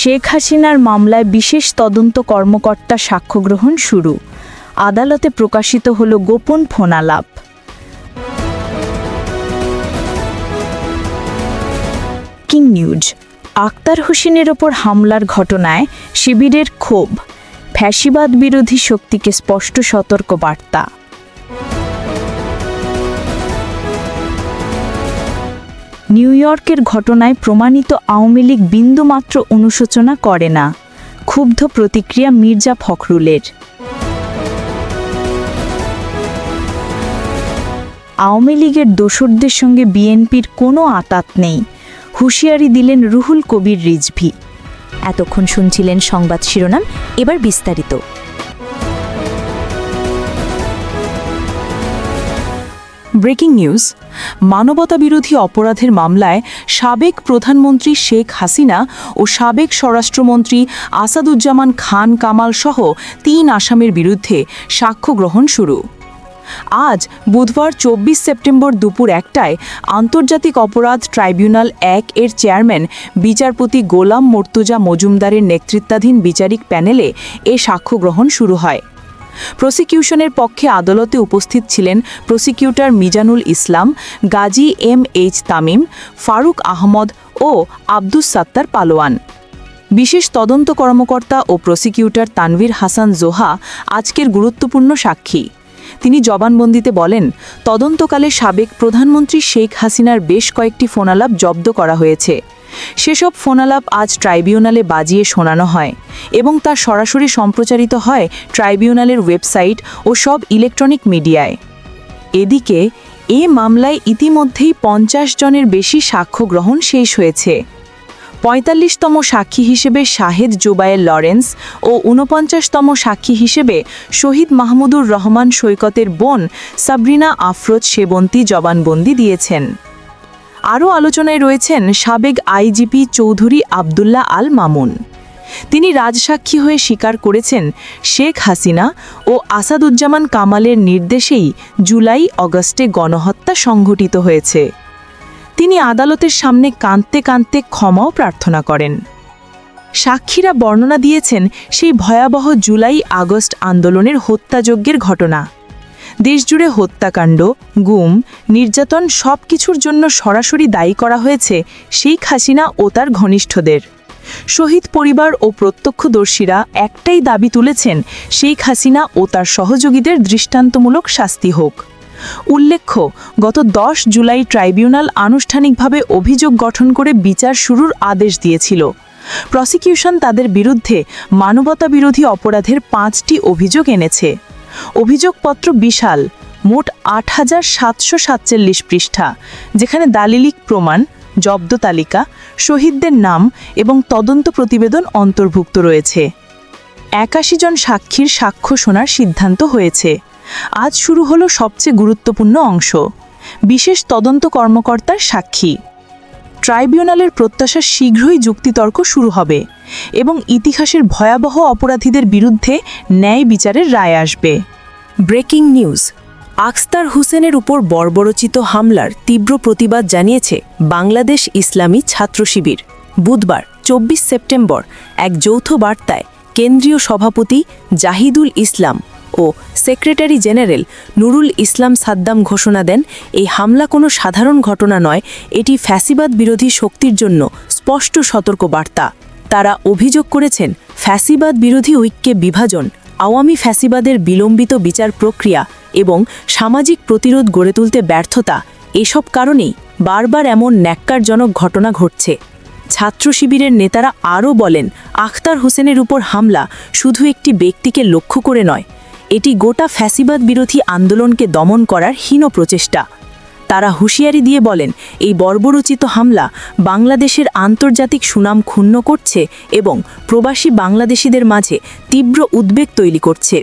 শেখ হাসিনার মামলায় বিশেষ তদন্ত কর্মকর্তা সাক্ষ্য গ্রহণ শুরু। আদালতে প্রকাশিত হলো গোপন ফোনালাপ। King news. আক্তার হোসেনের ওপর হামলার ঘটনায় শিবিরের ক্ষোভ, ফ্যাসিবাদ বিরোধী শক্তিকে স্পষ্ট সতর্ক বার্তা। নিউ ইয়র্কের ঘটনায় প্রমাণিত আওয়ামী লীগ বিন্দুমাত্র অনুশোচনা করে না, ক্ষুব্ধ প্রতিক্রিয়া মির্জা ফখরুলের। আওয়ামী লীগের দোসরদের সঙ্গে বিএনপির কোনো আঁতাত নেই, হুঁশিয়ারি দিলেন রুহুল কবির রিজভী। এতক্ষণ শুনছিলেন সংবাদ শিরোনাম, এবার বিস্তারিত। Breaking news. মানবতাবিরোধী অপরাধের মামলায় সাবেক প্রধানমন্ত্রী শেখ হাসিনা ও সাবেক স্বরাষ্ট্রমন্ত্রী আসাদুজ্জামান খান কামাল সহ ৩ আসামির বিরুদ্ধে সাক্ষ্য গ্রহণ শুরু। আজ বুধবার ২৪ সেপ্টেম্বর দুপুর ১টায় আন্তর্জাতিক অপরাধ ট্রাইব্যুনাল ১ এর চেয়ারম্যান বিচারপতি গোলাম মর্তুজা মজুমদারের নেতৃত্বাধীন বিচারিক প্যানেলে এ সাক্ষ্য গ্রহণ শুরু হয়। প্রসিকিউশনের পক্ষে আদালতে উপস্থিত ছিলেন প্রসিকিউটর মিজানুল ইসলাম, গাজী এম.এইচ. তামিম, ফারুক আহমদ ও আব্দুস সাত্তার পালোয়ান। বিশেষ তদন্ত কর্মকর্তা ও প্রসিকিউটর তানভীর হাসান জোহা আজকের গুরুত্বপূর্ণ সাক্ষী। তিনি জবানবন্দিতে বলেন, তদন্তকালে সাবেক প্রধানমন্ত্রী শেখ হাসিনার বেশ কয়েকটি ফোনালাপ জব্দ করা হয়েছে। সেসব ফোনালাপ আজ ট্রাইব্যুনালে বাজিয়ে শোনানো হয় এবং তা সরাসরি সম্প্রচারিত হয় ট্রাইব্যুনালের ওয়েবসাইট ও সব ইলেকট্রনিক মিডিয়ায়। এদিকে এ মামলায় ইতিমধ্যেই ৫০ জনের বেশি সাক্ষ্য গ্রহণ শেষ হয়েছে। ৪৫তম সাক্ষী হিসেবে শাহেদ জুবায়ের লরেন্স ও ৪৯তম সাক্ষী হিসেবে শহীদ মাহমুদুর রহমান সৈকতের বোন সাবরিনা আফরোজ সেবন্তী জবানবন্দি দিয়েছেন। আরও আলোচনায় রয়েছেন সাবেক আইজিপি চৌধুরী আবদুল্লাহ আল মামুন। তিনি রাজসাক্ষী হয়ে স্বীকার করেছেন শেখ হাসিনা ও আসাদুজ্জামান কামালের নির্দেশেই জুলাই-অগস্টে গণহত্যা সংঘটিত হয়েছে। তিনি আদালতের সামনে কাঁদতে কাঁদতে ক্ষমাও প্রার্থনা করেন। সাক্ষীরা বর্ণনা দিয়েছেন সেই ভয়াবহ জুলাই-আগস্ট আন্দোলনের হত্যাযজ্ঞের ঘটনা। দেশজুড়ে হত্যাকাণ্ড, গুম, নির্যাতন সবকিছুর জন্য সরাসরি দায়ী করা হয়েছে শেখ হাসিনা ও তার ঘনিষ্ঠদের। শহীদ পরিবার ও প্রত্যক্ষদর্শীরা একটাই দাবি তুলেছেন, শেখ হাসিনা ও তার সহযোগীদের দৃষ্টান্তমূলক শাস্তি হোক। উল্লেখ্য, গত ১০ জুলাই ট্রাইব্যুনাল আনুষ্ঠানিকভাবে অভিযোগ গঠন করে বিচার শুরুর আদেশ দিয়েছিল। প্রসিকিউশন তাদের বিরুদ্ধে মানবতাবিরোধী অপরাধের ৫টি অভিযোগ এনেছে। অভিযোগপত্র বিশাল, মোট ৮,৭৪৭ পৃষ্ঠা, যেখানে দালিলিক প্রমাণ, জব্দ তালিকা, শহীদদের নাম এবং তদন্ত প্রতিবেদন অন্তর্ভুক্ত রয়েছে। ৮১ জন সাক্ষীর সাক্ষ্য শোনার সিদ্ধান্ত হয়েছে। আজ শুরু হলো সবচেয়ে গুরুত্বপূর্ণ অংশ, বিশেষ তদন্ত কর্মকর্তার সাক্ষী। ট্রাইব্যুনালের প্রত্যাশা শীঘ্রই যুক্তিতর্ক শুরু হবে এবং ইতিহাসের ভয়াবহ অপরাধীদের বিরুদ্ধে ন্যায় বিচারের রায় আসবে। Breaking news. আখতার হোসেনের উপর বর্বরোচিত হামলার তীব্র প্রতিবাদ জানিয়েছে বাংলাদেশ ইসলামী ছাত্র শিবির। বুধবার ২৪ সেপ্টেম্বর এক যৌথ বার্তায় কেন্দ্রীয় সভাপতি জাহিদুল ইসলাম ও সেক্রেটারি জেনারেল নুরুল ইসলাম সাদ্দাম ঘোষণা দেন, এই হামলা কোনো সাধারণ ঘটনা নয়, এটি ফ্যাসিবাদ বিরোধী শক্তির জন্য স্পষ্ট সতর্ক বার্তা। তারা অভিযোগ করেছেন, ফ্যাসিবাদ বিরোধী ঐক্যে বিভাজন, আওয়ামী ফ্যাসিবাদের বিলম্বিত বিচার প্রক্রিয়া এবং সামাজিক প্রতিরোধ গড়ে তুলতে ব্যর্থতা, এসব কারণেই বারবার এমন ন্যাক্কারজনক ঘটনা ঘটছে। ছাত্র শিবিরের নেতারা আরও বলেন, আখতার হোসেনের উপর হামলা শুধু একটি ব্যক্তিকে লক্ষ্য করে নয়, এটি গোটা ফ্যাসিবাদ বিরোধী আন্দোলনকে দমন করার হীন প্রচেষ্টা। তারা হুঁশিয়ারি দিয়ে বলেন, এই বর্বরোচিত হামলা বাংলাদেশের আন্তর্জাতিক সুনাম ক্ষুণ্ণ করছে এবং প্রবাসী বাংলাদেশিদের মাঝে তীব্র উদ্বেগ তৈরি করছে।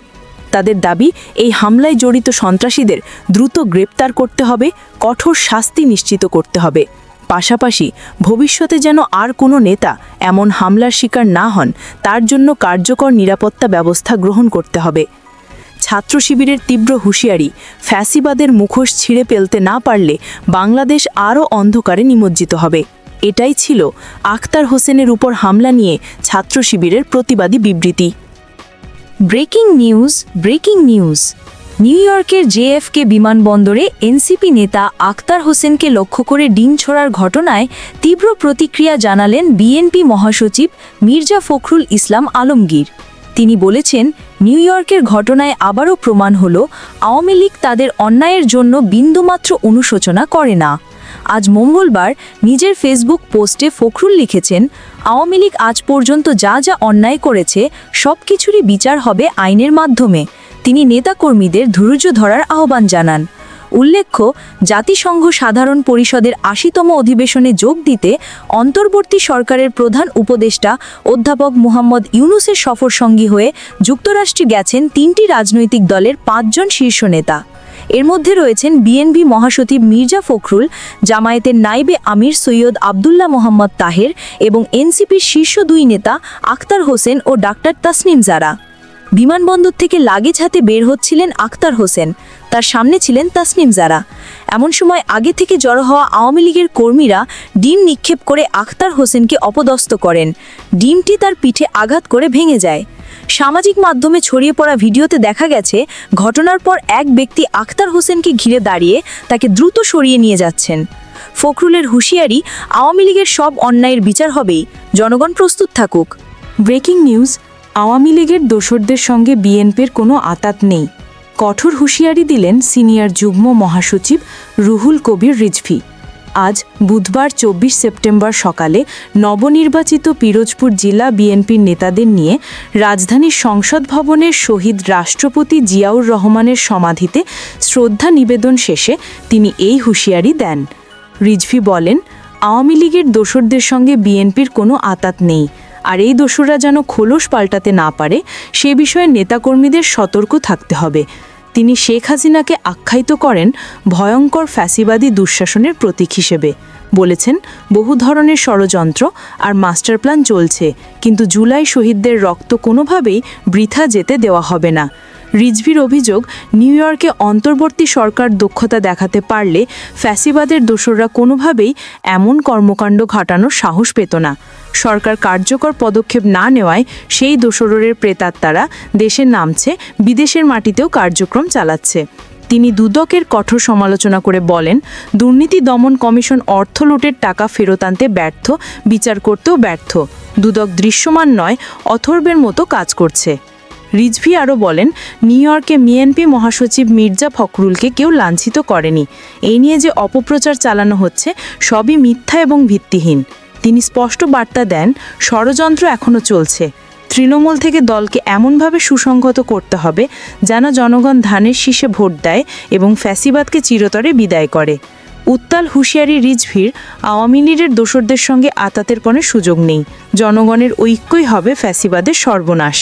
তাদের দাবি, এই হামলায় জড়িত সন্ত্রাসীদের দ্রুত গ্রেপ্তার করতে হবে, কঠোর শাস্তি নিশ্চিত করতে হবে। পাশাপাশি ভবিষ্যতে যেন আর কোনো নেতা এমন হামলার শিকার না হন, তার জন্য কার্যকর নিরাপত্তা ব্যবস্থা গ্রহণ করতে হবে। ছাত্র শিবিরের তীব্র হুঁশিয়ারি, ফ্যাসিবাদের মুখোশ ছিঁড়ে ফেলতে না পারলে বাংলাদেশ আরও অন্ধকারে নিমজ্জিত হবে। এটাই ছিল আখতার হোসেনের উপর হামলা নিয়ে ছাত্র শিবিরের প্রতিবাদী বিবৃতি। ব্রেকিং নিউজ নিউ ইয়র্কের জেএফকে বিমানবন্দরে এনসিপি নেতা আখতার হোসেনকে লক্ষ্য করে ডিম ছোড়ার ঘটনায় তীব্র প্রতিক্রিয়া জানালেন বিএনপি মহাসচিব মির্জা ফখরুল ইসলাম আলমগীর। তিনি বলেছেন, নিউ ইয়র্কের ঘটনায় আবারও প্রমাণ হল আওয়ামী লীগ তাদের অন্যায়ের জন্য বিন্দুমাত্র অনুশোচনা করে না। আজ মঙ্গলবার নিজের ফেসবুক পোস্টে ফখরুল লিখেছেন, আওয়ামী লীগ আজ পর্যন্ত যা যা অন্যায় করেছে সব কিছুরই বিচার হবে আইনের মাধ্যমে। তিনি নেতাকর্মীদের ধৈর্য ধরার আহ্বান জানান। উল্লেখ্য, জাতিসংঘ সাধারণ পরিষদের ৮০তম অধিবেশনে যোগ দিতে অন্তর্বর্তী সরকারের প্রধান উপদেষ্টা অধ্যাপক মুহাম্মদ ইউনূসের সফরসঙ্গী হয়ে যুক্তরাষ্ট্রে গেছেন ৩টি রাজনৈতিক দলের ৫ জন শীর্ষ নেতা। এর মধ্যে রয়েছেন বিএনপি মহাসচিব মির্জা ফখরুল, জামায়াতের নাইবে আমির সৈয়দ আবদুল্লাহ মোহাম্মদ তাহের এবং এনসিপির শীর্ষ ২ নেতা আখতার হোসেন ও ডাক্তার তাসনিম জারা। বিমানবন্দর থেকে লাগেজ হাতে বের হচ্ছিলেন আখতার হোসেন, তার সামনে ছিলেন তাসনিম জারা। এমন সময় আগে থেকে জড়ো হওয়া আওয়ামী লীগের কর্মীরা ডিম নিক্ষেপ করে আখতার হোসেনকে অপদস্থ করেন। ডিমটি তার পিঠে আঘাত করে ভেঙে যায়। সামাজিক মাধ্যমে ছড়িয়ে পড়া ভিডিওতে দেখা গেছে, ঘটনার পর এক ব্যক্তি আখতার হোসেনকে ঘিরে দাঁড়িয়ে তাকে দ্রুত সরিয়ে নিয়ে যাচ্ছেন। ফখরুলের হুঁশিয়ারি, আওয়ামী লীগের সব অন্যায়ের বিচার হবেই, জনগণ প্রস্তুত থাকুক। ব্রেকিং নিউজ, আওয়ামী লীগের দোসরদের সঙ্গে বিএনপির কোনো আতাত নেই। কঠোর হুঁশিয়ারি দিলেন সিনিয়র যুগ্ম মহাসচিব রুহুল কবির রিজভী। আজ বুধবার ২৪ সেপ্টেম্বর সকালে নবনির্বাচিত পিরোজপুর জেলা বিএনপির নেতাদের নিয়ে রাজধানীর সংসদ ভবনের শহীদ রাষ্ট্রপতি জিয়াউর রহমানের সমাধিতে শ্রদ্ধা নিবেদন শেষে তিনি এই হুঁশিয়ারি দেন। রিজভী বলেন, আওয়ামী লীগের দোসরদের সঙ্গে বিএনপির কোনো আতাত নেই, আর এই দোসররা যেন খোলস পাল্টাতে না পারে সে বিষয়ে নেতাকর্মীদের সতর্ক থাকতে হবে। তিনি শেখ হাসিনাকে আখ্যায়িত করেন ভয়ঙ্কর ফ্যাসিবাদী দুঃশাসনের প্রতীক হিসেবে। বলেছেন, বহু ধরনের ষড়যন্ত্র আর মাস্টার প্ল্যান চলছে, কিন্তু জুলাই শহীদদের রক্ত কোনোভাবেই বৃথা যেতে দেওয়া হবে না। রিজভির অভিযোগ, নিউ ইয়র্কে অন্তর্বর্তী সরকার দক্ষতা দেখাতে পারলে ফ্যাসিবাদের দোসররা কোনোভাবেই এমন কর্মকাণ্ড ঘটানোর সাহস পেত না। সরকার কার্যকর পদক্ষেপ না নেওয়ায় সেই দোসরের প্রেতাত্মারা দেশে নামছে, বিদেশের মাটিতেও কার্যক্রম চালাচ্ছে। তিনি দুদকের কঠোর সমালোচনা করে বলেন, দুর্নীতি দমন কমিশন অর্থ লুটের টাকা ফেরত আনতে ব্যর্থ, বিচার করতেও ব্যর্থ। দুদক দৃশ্যমান নয়, অথর্বের মতো কাজ করছে। রিজভী আরও বলেন, নিউ ইয়র্কে বিএনপি মহাসচিব মির্জা ফখরুলকে কেউ লাঞ্ছিত করেনি। এই নিয়ে যে অপপ্রচার চালানো হচ্ছে সবই মিথ্যা এবং ভিত্তিহীন। তিনি স্পষ্ট বার্তা দেন, ষড়যন্ত্র এখনও চলছে। তৃণমূল থেকে দলকে এমনভাবে সুসংহত করতে হবে যেন জনগণ ধানের শীষে ভোট দেয় এবং ফ্যাসিবাদকে চিরতরে বিদায় করে। উত্তাল হুঁশিয়ারি রিজভীর, আওয়ামী লীগের দোসরদের সঙ্গে আতাতের কোনো সুযোগ নেই। জনগণের ঐক্যই হবে ফ্যাসিবাদের সর্বনাশ।